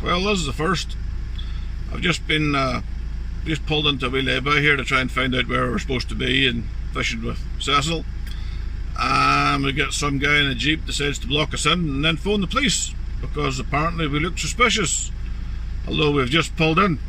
Well, this is the first. I've just pulled into a wee layby here to try and find out where we're supposed to be and fishing with Cecil. And we get some guy in a jeep decides to block us in and then phone the police because apparently we look suspicious, although we've just pulled in.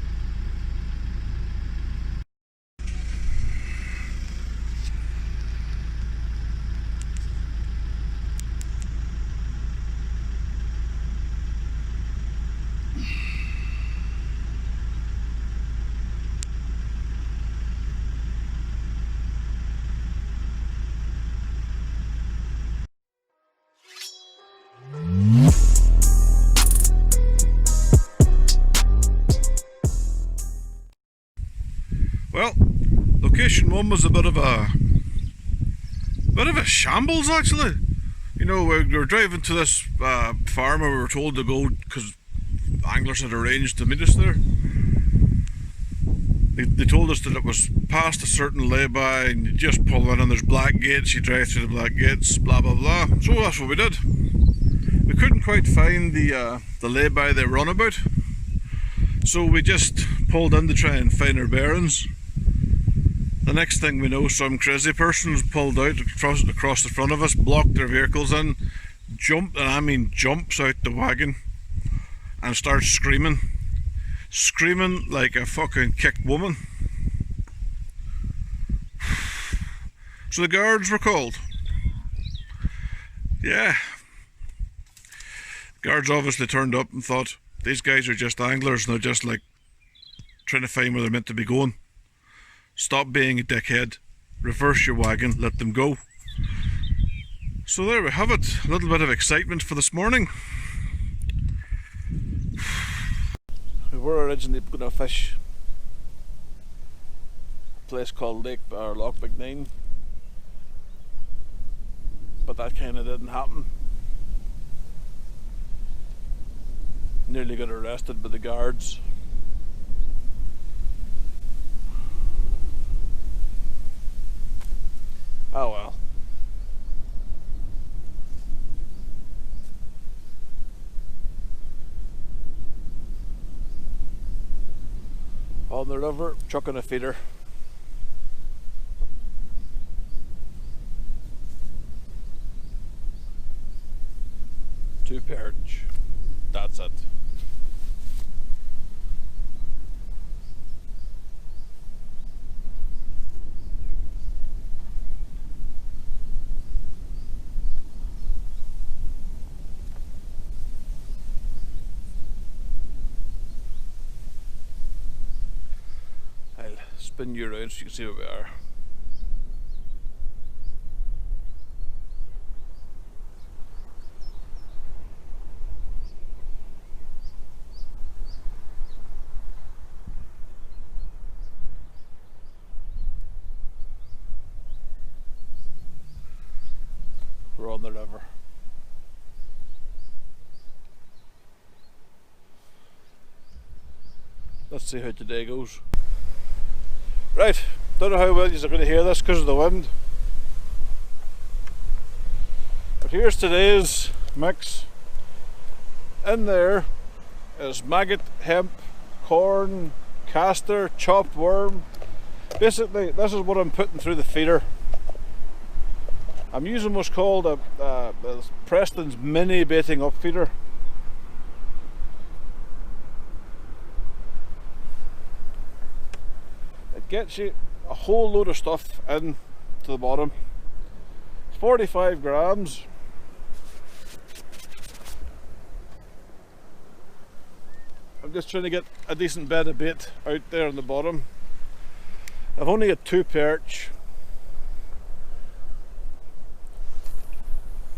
Well, location one was a bit of a shambles actually. You know, we were driving to this farm where we were told to go because anglers had arranged to meet us there. They told us that it was past a certain lay-by and you just pull in and there's black gates, you drive through the black gates, blah blah blah. So that's what we did. We couldn't quite find the lay-by they were on about, so we just pulled in to try and find our bearings. The next thing we know, some crazy person's pulled out across the front of us, blocked their vehicles in, jumped, and I mean jumps out the wagon and starts screaming like a fucking kicked woman. So the guards were called. Yeah. The guards obviously turned up and thought, these guys are just anglers and they're just like trying to find where they're meant to be going. Stop being a dickhead, reverse your wagon, let them go. So there we have it, a little bit of excitement for this morning. We were originally going to fish a place called Lough MacNean, but that kind of didn't happen. Nearly got arrested by the guards. Oh well. On the river, chucking a feeder. To Perch. That's it. Spin you around so you can see where we are. We're on the river. Let's see how today goes. Right, don't know how well you're going to hear this because of the wind. But here's today's mix. In there is maggot, hemp, corn, castor, chopped worm. Basically, this is what I'm putting through the feeder. I'm using what's called a Preston's mini baiting up feeder. Gets you a whole load of stuff in to the bottom. 45 grams. I'm just trying to get a decent bed of bait out there on the bottom. I've only got 2 perch.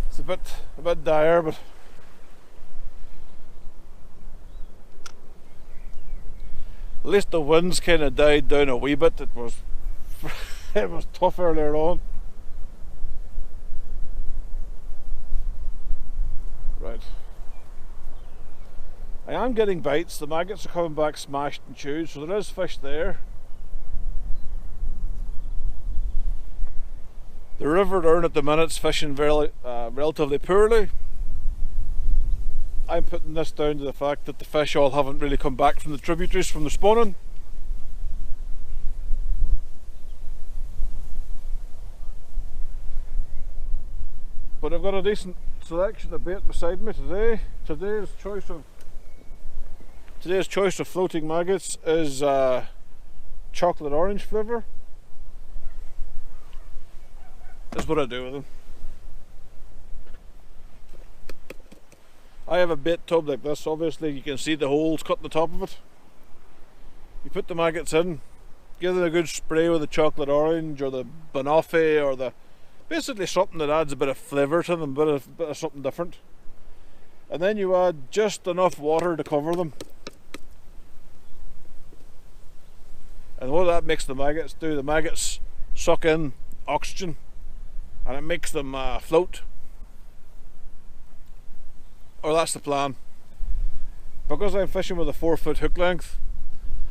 It's a bit dire, but at least the winds kind of died down a wee bit. It was it was tough earlier on. Right. I am getting bites. The maggots are coming back smashed and chewed, so there is fish there. The river down at the minute's fishing very, relatively poorly. I'm putting this down to the fact that the fish all haven't really come back from the tributaries from the spawning. But I've got a decent selection of bait beside me today. Today's choice of floating maggots is chocolate orange flavour. That's what I do with them. I have a bait tub like this. Obviously you can see the holes cut in the top of it. You put the maggots in, give them a good spray with the chocolate orange or the banoffee or the basically something that adds a bit of flavour to them, a bit of something different. And then you add just enough water to cover them. And what that makes the maggots do, the maggots suck in oxygen and it makes them float. Or that's the plan. Because I'm fishing with a 4-foot hook length,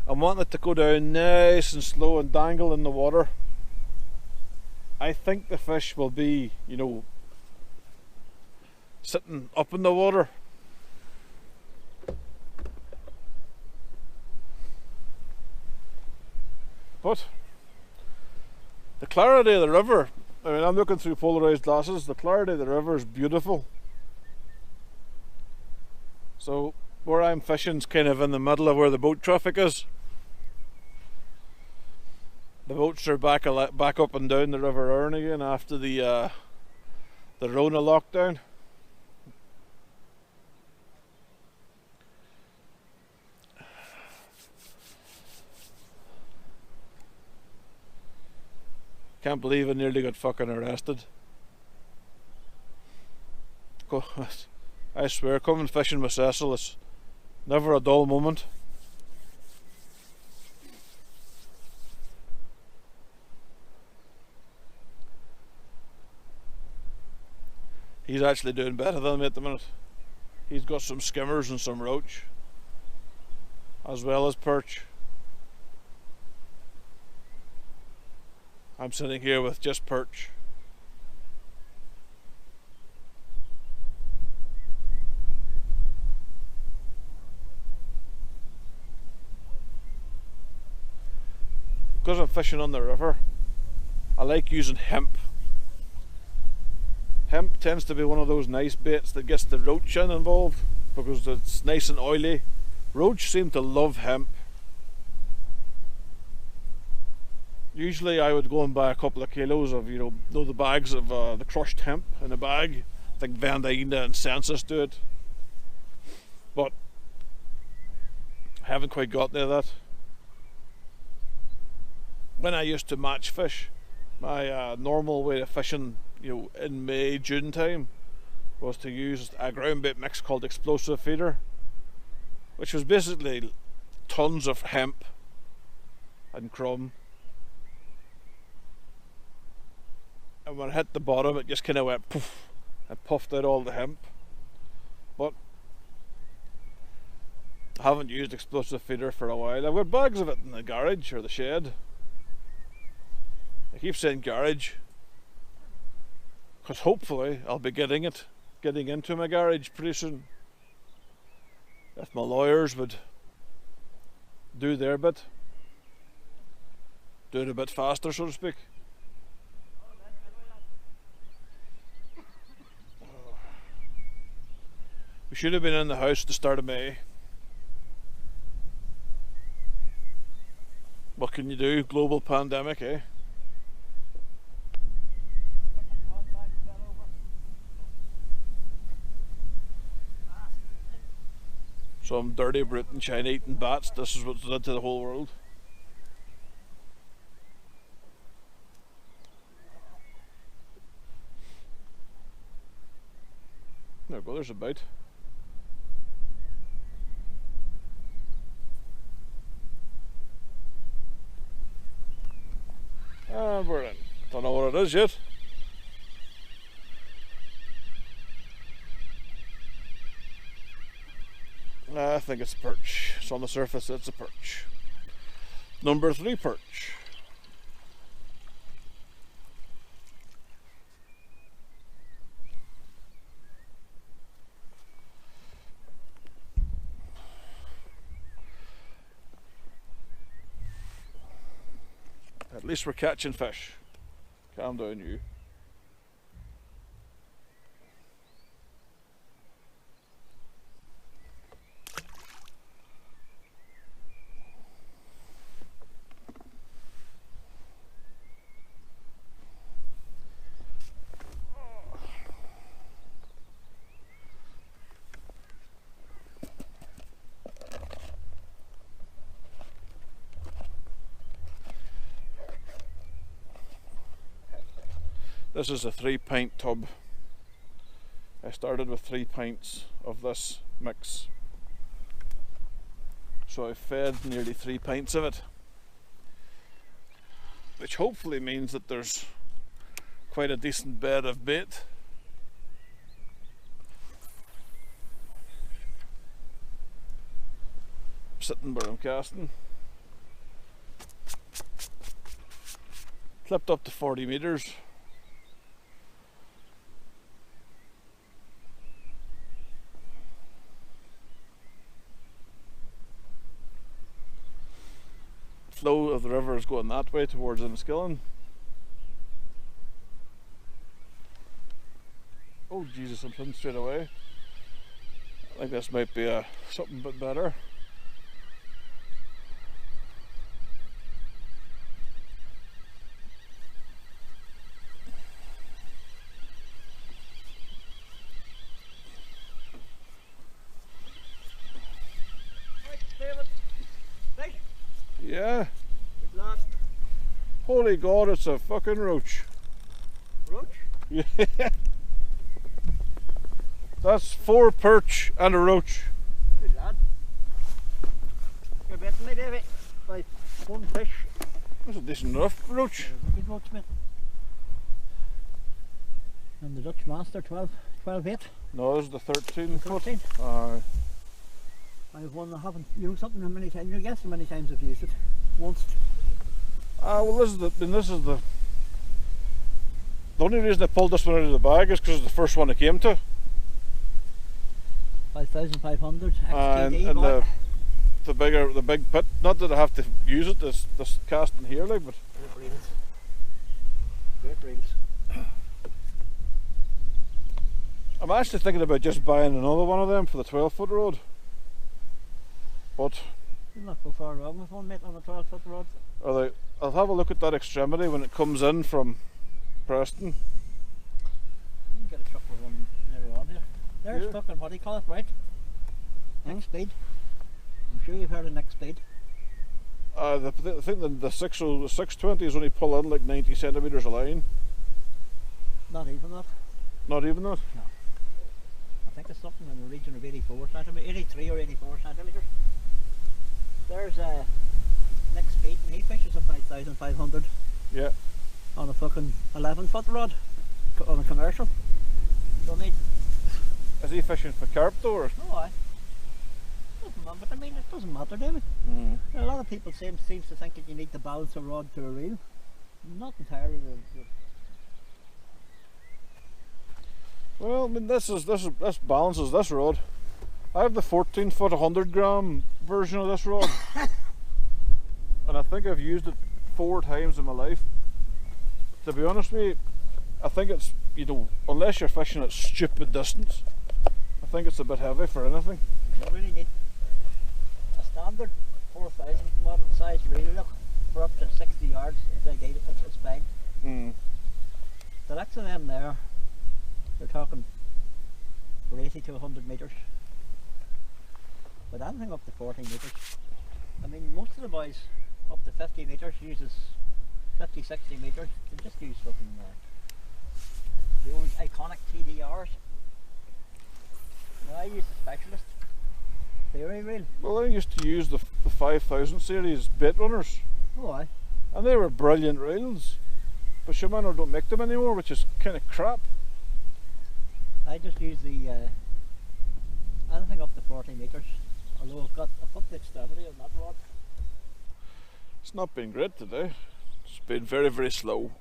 I'm wanting it to go down nice and slow and dangle in the water. I think the fish will be, you know, sitting up in the water. But the clarity of the river, I mean, I'm looking through polarized glasses, the clarity of the river is beautiful. So where I'm fishing is kind of in the middle of where the boat traffic is. The boats are back up and down the River Erne again after the Rona lockdown. Can't believe I nearly got fucking arrested. I swear, coming fishing with Cecil is never a dull moment. He's actually doing better than me at the minute. He's got some skimmers and some roach, as well as perch. I'm sitting here with just perch. Because I'm fishing on the river, I like using hemp. Hemp tends to be one of those nice baits that gets the roach in involved because it's nice and oily. Roach seem to love hemp. Usually I would go and buy a couple of kilos of, you know the bags of the crushed hemp in a bag. I think Vandaina and Census do it. But I haven't quite got near that. When I used to match fish, my normal way of fishing, in May, June time, was to use a ground bait mix called explosive feeder, which was basically tons of hemp and crumb. And when it hit the bottom, it just kind of went poof and puffed out all the hemp. But I haven't used explosive feeder for a while. I've got bags of it in the garage or the shed. I keep saying garage because hopefully I'll be getting into my garage pretty soon. If my lawyers would do their bit, do it a bit faster, so to speak. We should have been in the house at the start of May. What can you do? Global pandemic, eh? Some dirty Britain, China eating bats. This is what's done to the whole world. There we go, there's a bite. And we're in. Don't know what it is yet. I think it's perch. It's on the surface, it's a perch. Number 3 perch. least we're catching fish. Calm down, you. This is a 3-pint tub. I started with 3 pints of this mix, so I fed nearly 3 pints of it, which hopefully means that there's quite a decent bed of bait. Sitting where I'm casting. Clipped up to 40 metres. Flow of the river is going that way towards Enniskillen. Oh Jesus, I'm putting straight away. I think this might be something a bit better. Yeah. Holy God, it's a fucking roach. Roach? Yeah. That's 4 perch and a roach. Good lad. You're betting me, David, by 1 fish. That's a decent enough roach. Good roach, mate. And the Dutch Master 12-8. No, this is the 13 foot. 13. Aye. I have one that haven't used something how many times. You guess how many times I've used it? Once. Well, this is the only reason I pulled this one out of the bag is because it's the first one I came to. 5,500 And XTD. the big pit. Not that I have to use it. This casting here, like, but. Great reels. Great reels. I'm actually thinking about just buying another one of them for the 12-foot rod. But You'll not go far wrong with one, mate, on a 12-foot rod. I'll have a look at that extremity when it comes in from Preston. You can get a truck with one later on here. There's Yeah. fucking, what do you call it, right? Next speed. I'm sure you've heard of next speed. I think the 620 is only pull in like 90 centimetres a line. Not even that. Not even that. I think it's something in the region of 84 centimetres, 83 or 84 centimetres. There's next speed, and he fishes a 5,500 Yeah. on a fucking 11-foot rod on a commercial. So I mean, Is he fishing for carp though? Or? no, doesn't matter, but I mean, it doesn't matter, David. A lot of people seems to think that you need to balance a rod to a reel. Not entirely. Well, I mean, this balances this rod. I have the 14-foot 100-gram version of this rod, and I think I've used it 4 times in my life. To be honest with you, I think it's, unless you're fishing at stupid distance, I think it's a bit heavy for anything. You really need a standard 4,000 model size reel, look, for up to 60 yards. It's fine. The likes of them there, they're talking 80 to 100 metres. But anything up to 40 metres. I mean, most of the boys up to 50 metres uses 50, 60 metres. They just use fucking the old iconic TDRs. Now I use the specialist theory reel. Well, I used to use the 5000 series bait runners, Oh aye. and they were brilliant reels. But Shimano don't make them anymore, which is kind of crap. I just use the anything up to 40 metres. Although I've got the extremity on that rod. It's not been great today. It's been very, very slow.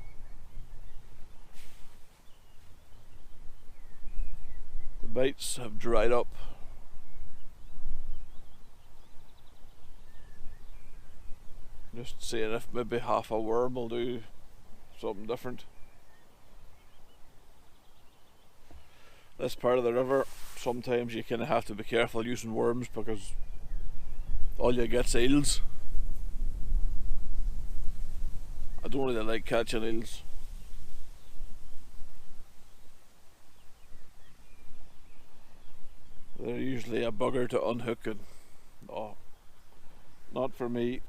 The baits have dried up. Just seeing if maybe half a worm will do something different. This part of the river, sometimes you kind of have to be careful using worms because all you get's eels. I don't really like catching eels. They're usually a bugger to unhook, and oh, not for me.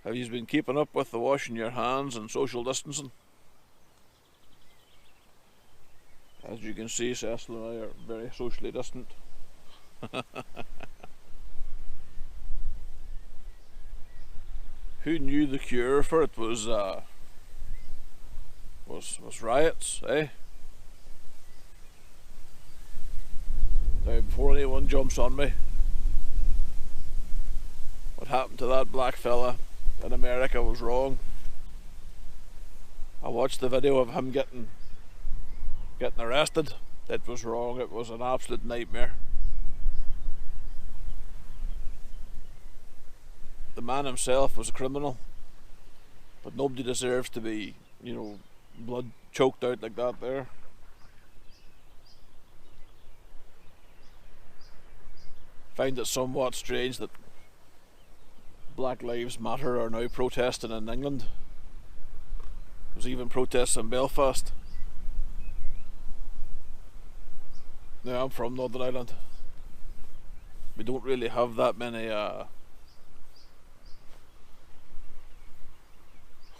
Have you been keeping up with the washing your hands and social distancing? As you can see, Cecil and I are very socially distant. Who knew the cure for it was riots, eh? Now, before anyone jumps on me, what happened to that black fella in America was wrong. I watched the video of him getting arrested. It was wrong. It was an absolute nightmare. The man himself was a criminal, but nobody deserves to be, blood choked out like that there. Find it somewhat strange that Black Lives Matter are now protesting in England. There's even protests in Belfast. Now, I'm from Northern Ireland. We don't really have that many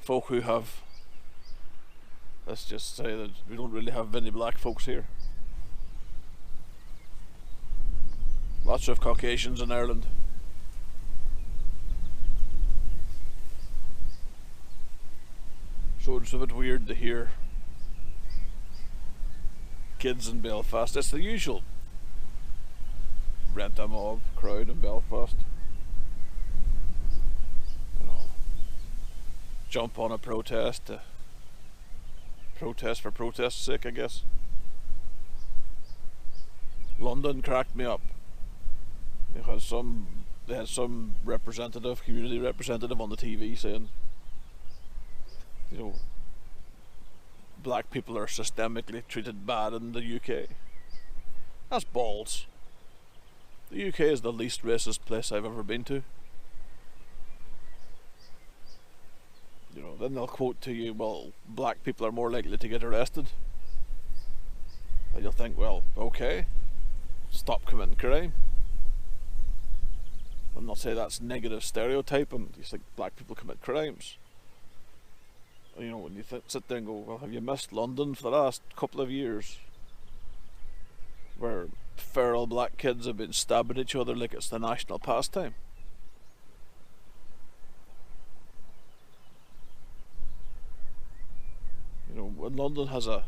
folk who have, let's just say that we don't really have many black folks here. Lots of Caucasians in Ireland. So it's a bit weird to hear kids in Belfast. It's the usual rent a mob crowd in Belfast. Jump on a protest to protest for protest's sake, I guess. London cracked me up. They had some community representative on the TV saying, black people are systemically treated bad in the UK. That's balls. The UK is the least racist place I've ever been to. Then they'll quote to you, well, black people are more likely to get arrested. And you'll think, well, okay, stop committing crime. And they'll say that's negative stereotyping. You think black people commit crimes. When you sit there and go, well, have you missed London for the last couple of years? Where feral black kids have been stabbing each other like it's the national pastime. When London has a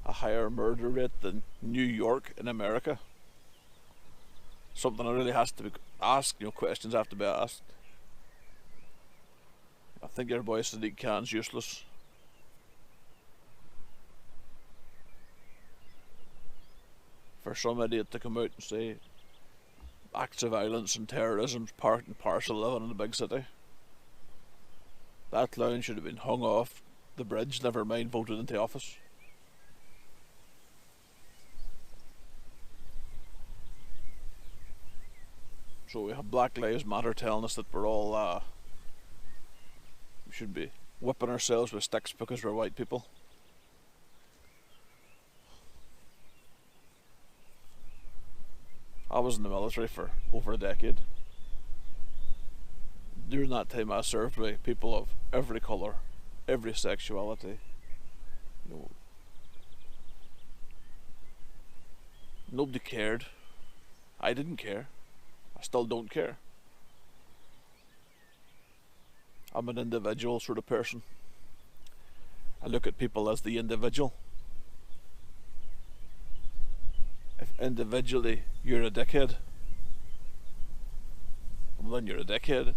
higher murder rate than New York in America, something that really has to be asked, questions have to be asked. I think your boy Sadiq Khan's useless. For some idiot to come out and say acts of violence and terrorism's part and parcel of living in a big city. That clown should have been hung off the bridge, never mind voted into office. So we have Black Lives Matter telling us that we're all we should be whipping ourselves with sticks because we're white people. I was in the military for over a decade. During that time I served with people of every colour, every sexuality. Nobody cared. I didn't care. I still don't care. I'm an individual sort of person. I look at people as the individual. If individually you're a dickhead, well then you're a dickhead.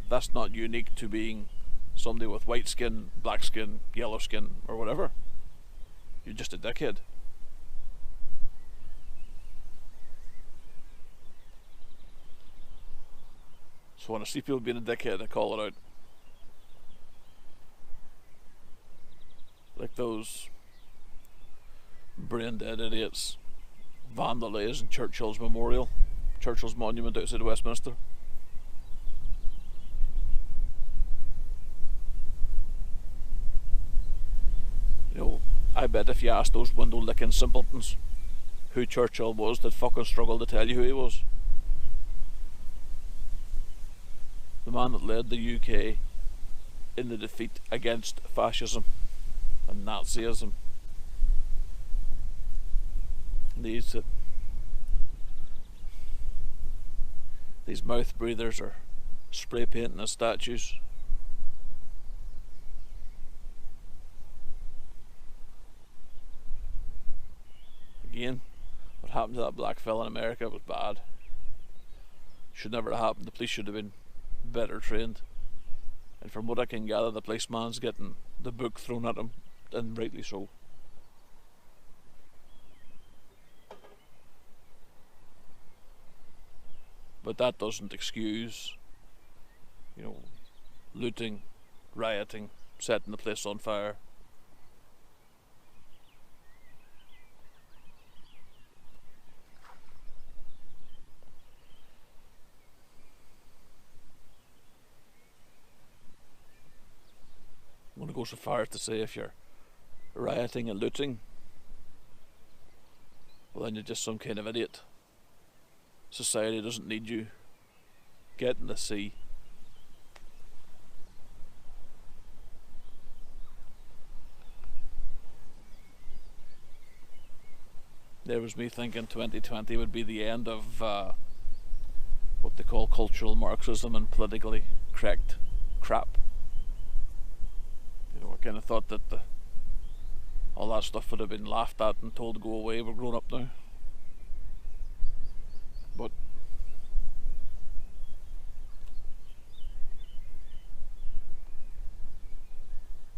That's not unique to being somebody with white skin, black skin, yellow skin, or whatever. You're just a dickhead. So when I see people being a dickhead, I call it out. Like those brain dead idiots vandalising Churchill's memorial, Churchill's monument outside Westminster. You know, I bet if you asked those window licking simpletons who Churchill was, they'd fucking struggle to tell you who he was. The man that led the UK in the defeat against fascism and Nazism. These mouth breathers are spray painting the statues. Again, what happened to that black fella in America was bad. Should never have happened. The police should have been better trained. And from what I can gather, the policeman's getting the book thrown at him, and rightly so. But that doesn't excuse, you know, looting, rioting, setting the place on fire. I'm going to go so far as to say if you're rioting and looting, well then you're just some kind of idiot. Society doesn't need you. Get in the sea. There was me thinking 2020 would be the end of what they call cultural Marxism and politically correct crap. You know, I kind of thought that all that stuff would have been laughed at and told to go away. We're grown up now. But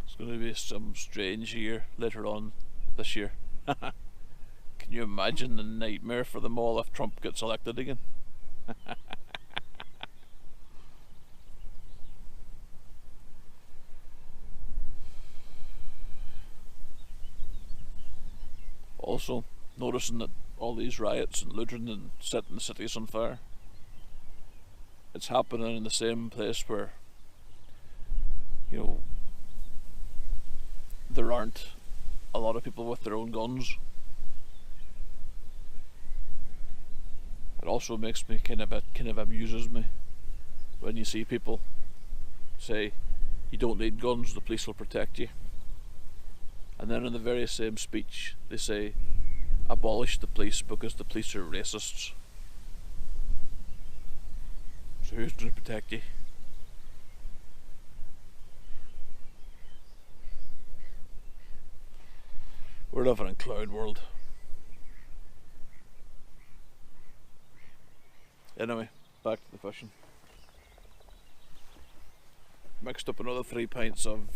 it's going to be some strange year later on this year. Can you imagine the nightmare for them all if Trump gets elected again? Also, noticing that all these riots and looting and setting the cities on fire, it's happening in the same place where, you know, there aren't a lot of people with their own guns. It also makes me kind of amuses me when you see people say you don't need guns, the police will protect you, and then in the very same speech they say abolish the police because the police are racists. So who's going to protect you? We're living in cloud world. Anyway, back to the fishing. Mixed up another 3 pints of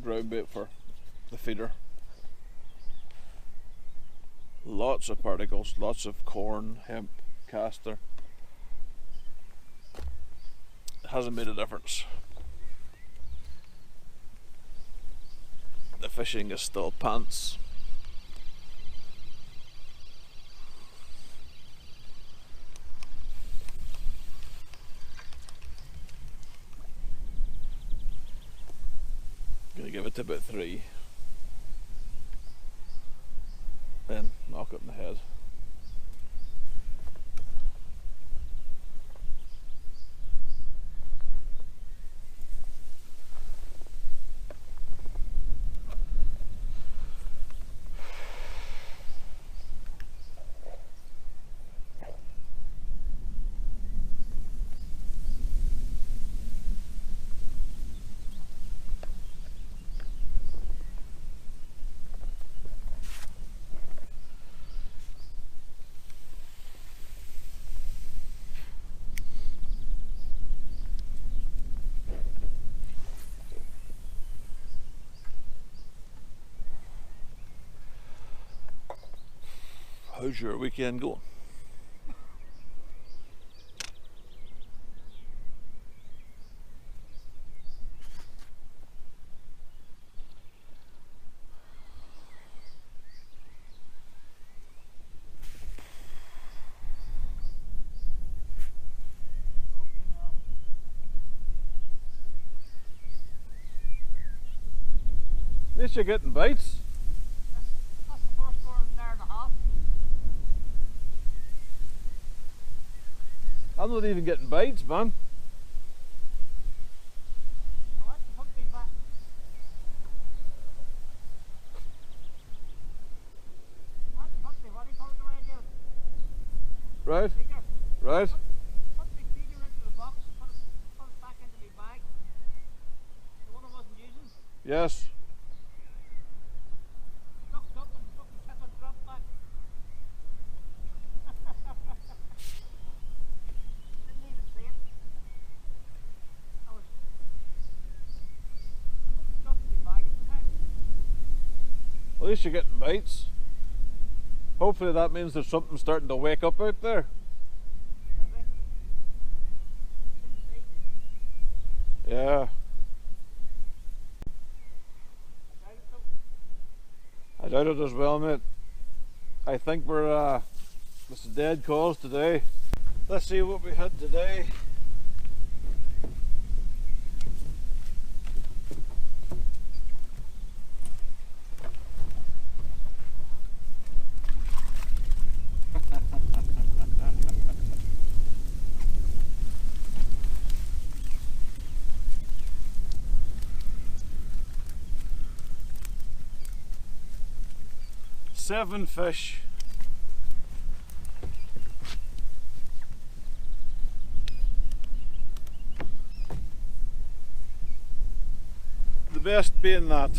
ground bait for the feeder. Lots of particles, lots of corn, hemp, castor. It hasn't made a difference. The fishing is still pants. Gonna give it about 3. Then knock it in the head. How's your weekend going? least you're getting bites. That's the first one in there and a half. I'm not even getting bites, man. I went to put me back. I went to put me, what do you call it the way I do it? Right, Feeder. right. Put my feeder into the box and put it back into my bag. The one I wasn't using. Yes. Looked up and fucking tip and dropped back. Didn't even see it. I was stuck in my bag at the time. At least you're getting bites. Hopefully that means there's something starting to wake up out there. Maybe. Didn't see. Yeah. I doubt it though. I doubt it as well, mate. I think we're this is dead calls today. Let's see what we had today. Seven fish. The best being that.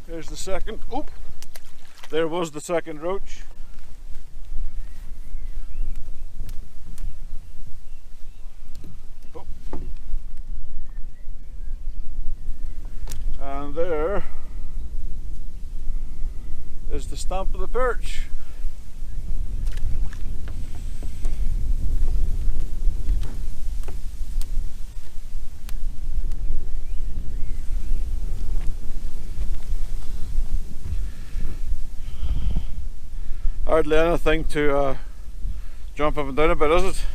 There's the second. Oop! There was the second roach. Oh. And there is the stump of the perch. Hardly anything to jump up and down about, is it?